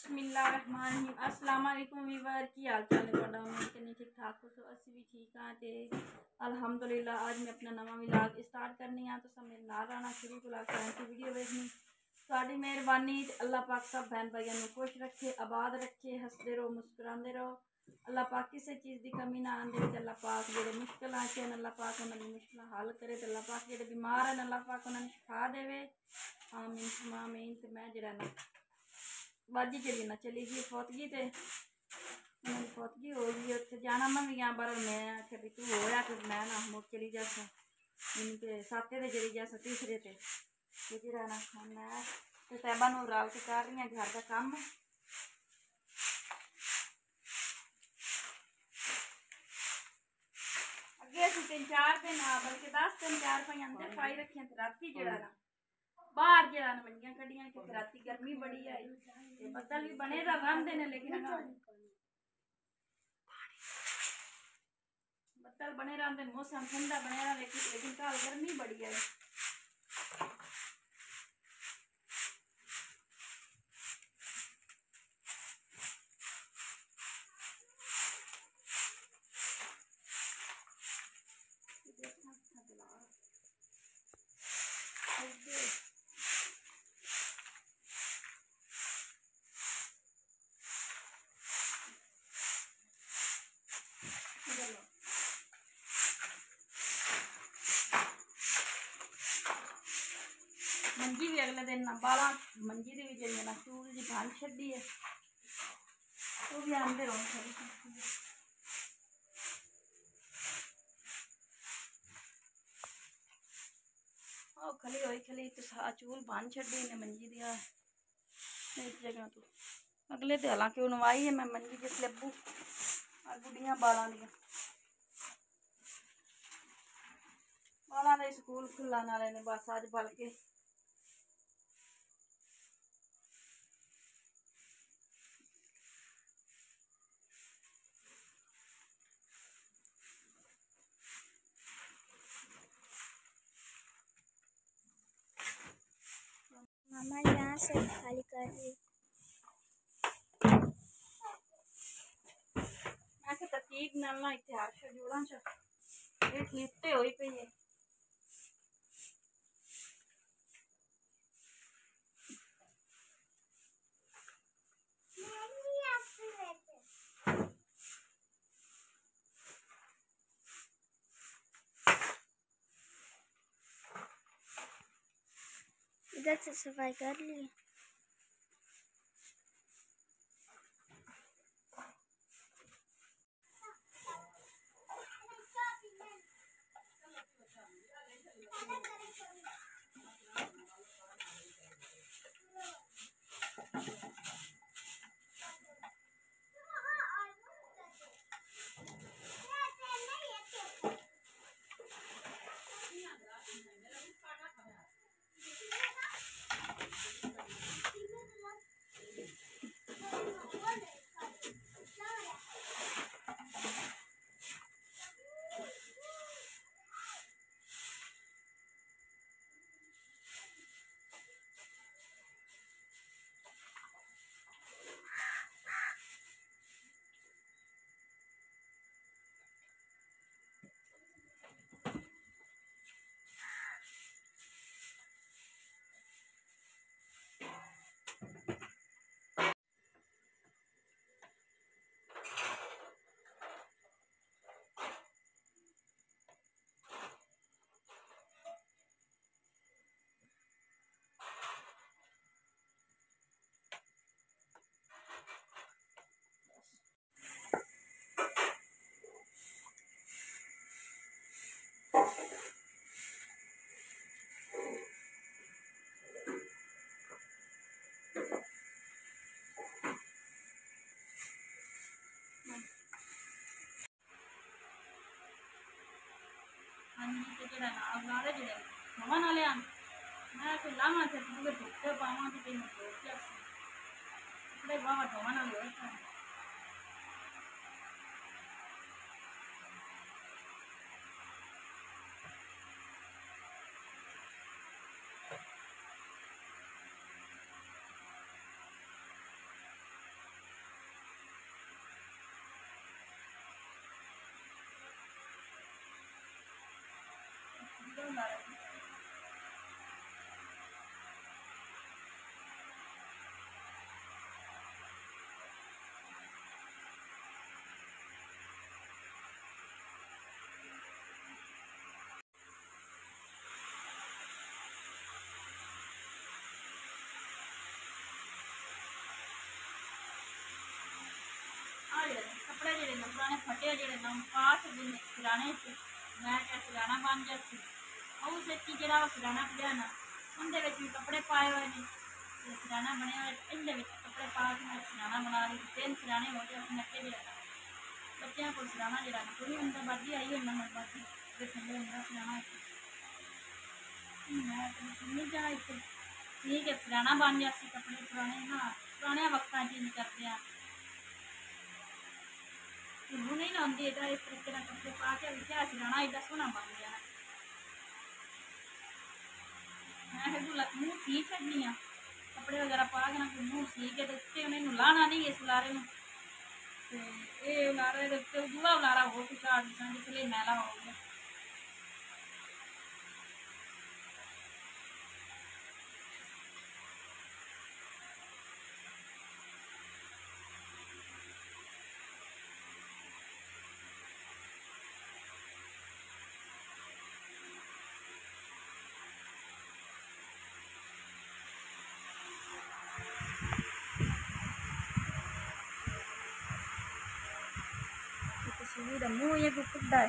बिस्मिल्लाहिर्रहमानिर्रहीम। अस्सलाम वालेकुम वीवर, की हाल चाल है तुहाडा? उम्मीद करनी ठीक ठाक हो। असी भी ठीक हाँ ते अल्हम्दुलिल्लाह। आज मैं अपना नवा विलाग स्टार्ट करनी हाँ, तो मेरे नाल रहना, शुरू को लाकर वीडियो देखनी। साड़ी मेहरबानी अल्लाह पाक सब बहन भाइयों को खुश रखे, आबाद रखे, हंसते रहो, मुस्कुराते रहो। अल्लाह पाक किसी चीज़ की कमी ना आने दे। अल्लाह पाक जो मुश्किल आते हैं अल्लाह पाक उन्होंने मुश्किल हल करे। तो अल्लाह पाक जो बीमार हैं अल्लाह पाक उन्होंने शिफा देवे। आमीन आमीन। तो मैं जरा ना बाजी चली ना चली गई फौतगी, तो मेरी फौतगी हो गई, उत्थे जाना मैं भी गया, पर मैं आख्या भी तू होया कि मैं ना मुड़ चली जासा, इनके साते ते चली जासा तीसरे ते जरा ना मैं तो तैबा नूं रल के कर रही घर का काम। अगे असीं 3-4 दिन बल्कि 10 दिन 4 भाई अंदर पाई रखियां, राती जरा ना बाहर जरा मंजियां कड्डियां कि राती गर्मी बड़ी आई, बदल भी बने रहते हैं, लेकिन बदल बने रहते हैं, मौसम ठंडा बने रहा, लेकिन कल गर्मी बड़ी आई। मंजी भी अगले दिन ना बाला मंजी की भी जी ना चूल जी बन छी है, वो भी आते रहो। खली होई खली तो चूल बन छी ने मंजी दी इस जगह तो अगले तो हालांकि उनवाई है मैं मंजी जिस लब्बू गुड़िया बालों दियाँ बालों के स्कूल खुलन वाले ने, बस अज बल्कि मामा यहाँ से खाली कर रही मैं तरतीब नाल ना इत्थे हर जोड़ा च लिपटे होई पई है। इधर से सफाई कर ली। जरा अगलारे जो हवा ना लिया मैं फिर लावा से पूरे धुप्पे पावा कि कहीं धो के कपड़े बाबा धोवा ना ले कपड़े जोड़े ना पुराने फटे जोड़े ना पा सकते सिराने मैं क्या सिराना बन जाती और सेकी जो सिराना पिया ना उनके भी कपड़े पाए हुए हैं सिराना बने हुए इन कपड़े पा के मैं सिराना बना ली 3 सिराने हो गए नक्के जो बच्चों को सिराना जो कोई उनका बाजी आई है नंबर बाजी ठंडे होंगे सिराना मैं सुनी जा ठीक है सिराना बन जाती कपड़े पुराने हाँ पुराने वक्त चेंज करते हैं नहीं लाती इस तरीके का कपड़े पा के क्या सिराना एडा सोहना बन गया मैं मुँह सी छड़नी आ कपड़े वगैरह पा के ना मुँह सी के उत्ते उन्हें लाना नहीं इस लारे लारे उत्ते दूआ लारा हो कुछ जिसलिए मैला हो गया तस्वीर मुँह ये गुप्ता है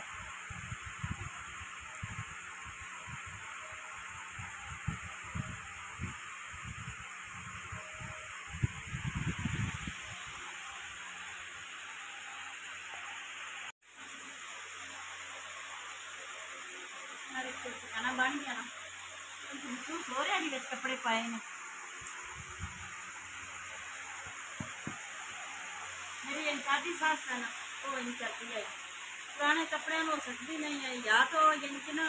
खाना बन गया ना महसूस हो रहा है कपड़े पाए ने मेरी एक दादी सास है ना वो इन करती है पुराने कपड़े हो सकती नहीं है या तो इनके ना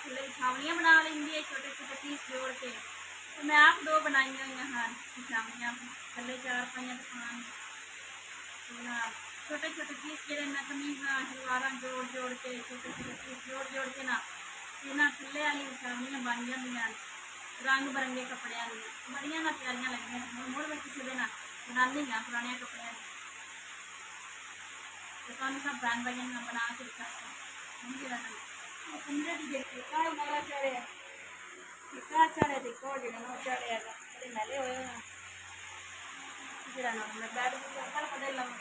थले छावनियाँ बना लेंगी है छोटे छोटे पीस जोड़ के तो मैं आप 2 बनाई हुई हाँ छावनियाँ थले 4 पाइया दुकान छोटे छोटे पीस जो ना कमीजा सलवार जोड़ जोड़ के छोटे छोटे पीस जोड़ जोड़ के ना थले वाली छावनियाँ बन जाए रंग बिरंगे कपड़े बड़िया ना प्यारियां लगियां मुड़ मैं किसी दिन बनानी हाँ पुराने कपड़े तो सब ब्रांड वजन बना के रखा चढ़े देखो जो चढ़े मैले हुए जो मैं बैठ बदल लगा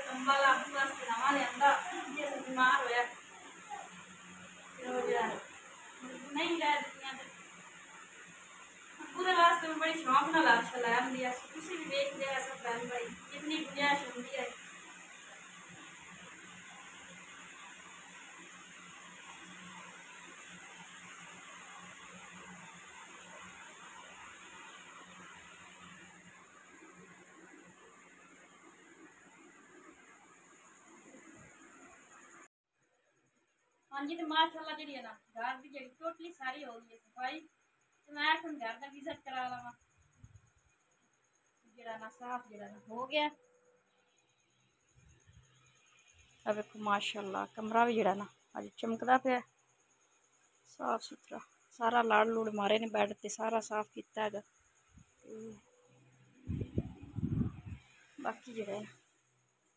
कंबल आपके वास्ते नवा लिया जिस बीमार होया नहीं लै दित्तियां पूरे वास्ते मैं बड़ी शौक नाल आशा लै आंदी तुसीं भी देख लिया सब बहन भाई जितनी गुंजाइश होंदी है हाँ जी तो माशाल्लाह जी ना घर की जी टोटली सारी हो गई है सफाई तो मैं हम घर का विजिट करा लवा जरा ना साफ जरा ना हो गया अब देखो माशाल्लाह कमरा भी जरा ना अज चमकदा पे साफ सुथरा सारा लाड़ लूड़ मारे ने बैड ते सारा साफ किया है बाकी जरा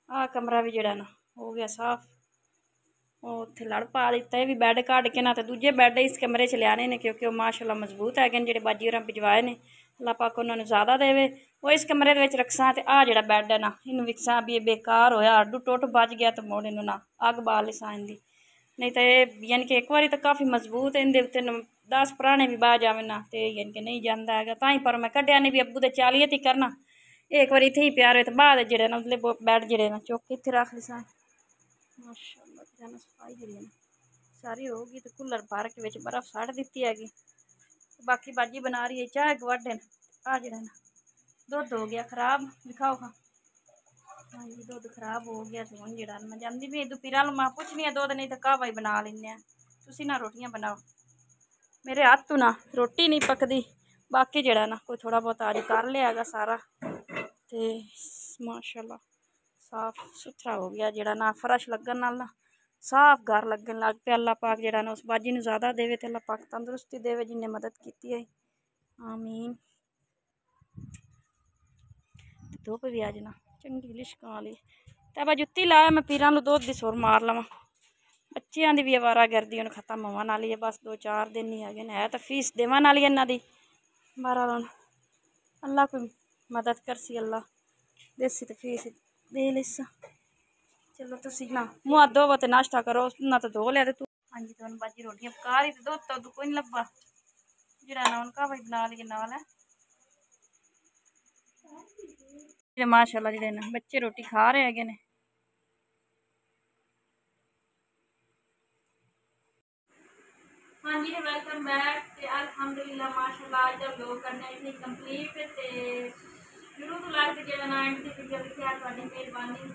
आ कमरा भी जरा ना हो गया साफ उत्थे लड़ पा दिता है भी बैड कट के ना तो दूजे बैड इस कमरे च लियाने ने क्योंकि वह माशाल्लाह मजबूत है जो बाजी होर भिजवाए ने अल्लाह पाक उन्होंने ज़्यादा देवे वो इस कमरे रखसा तो आ जो बैड है ना इन विकसा भी बेकार होया अड्डू टुट बज गया तो मुड़ इन ना अग बाल सा इंदी नहीं तो यानी कि एक बार तो काफ़ी मजबूत है इनके उत्ते 10 पुराने भी बाह जावे ना तो यानी कि नहीं जाता है ताई पर मैं कढ़िया ने भी अब्बू के 40 ही करना एक बार इतने ही प्यार हो तो बाद जो ना उसले बैड जो ना चुक इतने रख ली माशाल्लाह सफाई जी सारी होगी तो कूलर भर के बर्फ सड़ दी हैगी बाकी बाजी बना रही है चाय गवाडे आ जरा ना दुध हो गया खराब दिखाओ हाँ हाँ जी दुध खराब हो गया तो हूँ जरा मैं जाती भी दोपहर मैं पुछनी दुध नहीं तो कहवा ही बना लें तुम ना रोटियां बनाओ मेरे हाथ तो ना रोटी नहीं पकती बाकी जरा ना कोई थोड़ा बहुत आज कर लिया सारा तो माशाल्लाह साफ सुथरा हो गया जरा ना फर्श लगन नाल ना साफ घर लगन लग पे अल्लाह पाक जरा ना उस बाजी ने ज़्यादा देवे तो अल्लाह पाक तंदुरुस्ती देवे जिन्हें मदद की है आमीन धुप भी अज ना चंगी लिशकां वाली ते मैं जुत्ती लाया मैं पीरां नूं दुध दी सुर मार लवां। बच्चियां दी भी आवारागर्दी हुण खत्म होवन वाली है, बस 2-4 दिन ही हैगे ने। है तो फीस देवन वाली इन्हां दी, बहरहाल हुण अल्लाह कोई मदद करसी, अल्लाह देसी तो फीस दे लिसा। चलो तुसी ना मुँह हाथ धोवो ते नाश्ता करो, ना तो धो लिया तू। हाँ जी तो बाजी रोटियां पका रही, तो दुध कोई नहीं लब्भा, जरा ना उनका भाई बना लिए नाल है। माशाल्लाह जेडे ना बच्चे रोटी खा रहे हैं ने। हाँ जी वेलकम बैक। अल्हम्दुलिल्लाह माशाल्लाह आज जब लोग करने इतनी कंप्लीट ते शुरू तो लाके जेड़ा ना एंड तक वीडियो दिखा तुहाडी मेहरबानी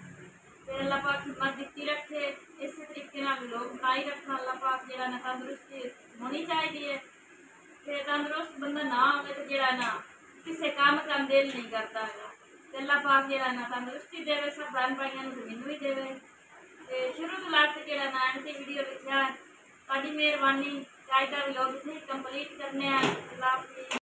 ते अल्लाह पाक हिम्मत दित्ती रखे, इस तरीके नाल लोग बनाई रखन। अल्लाह पाक जेड़ा ना तंदुरुस्ती होनी चाहिए है ते तंदुरुस्त बंदा ना होवे ते जेड़ा ना किसी काम का दिल नहीं करता है। अल्लाह पाक जेड़ा ना तंदुरुस्ती देवे, सब बहन भाइयों को मैनू भी देवे ते शुरू तो लाके जेड़ा ना एंड तक वीडियो दिखा तुहाडी मेहरबानी। आज का व्लॉग इत्थे कंप्लीट करने हैं। अल्लाह हाफिज़।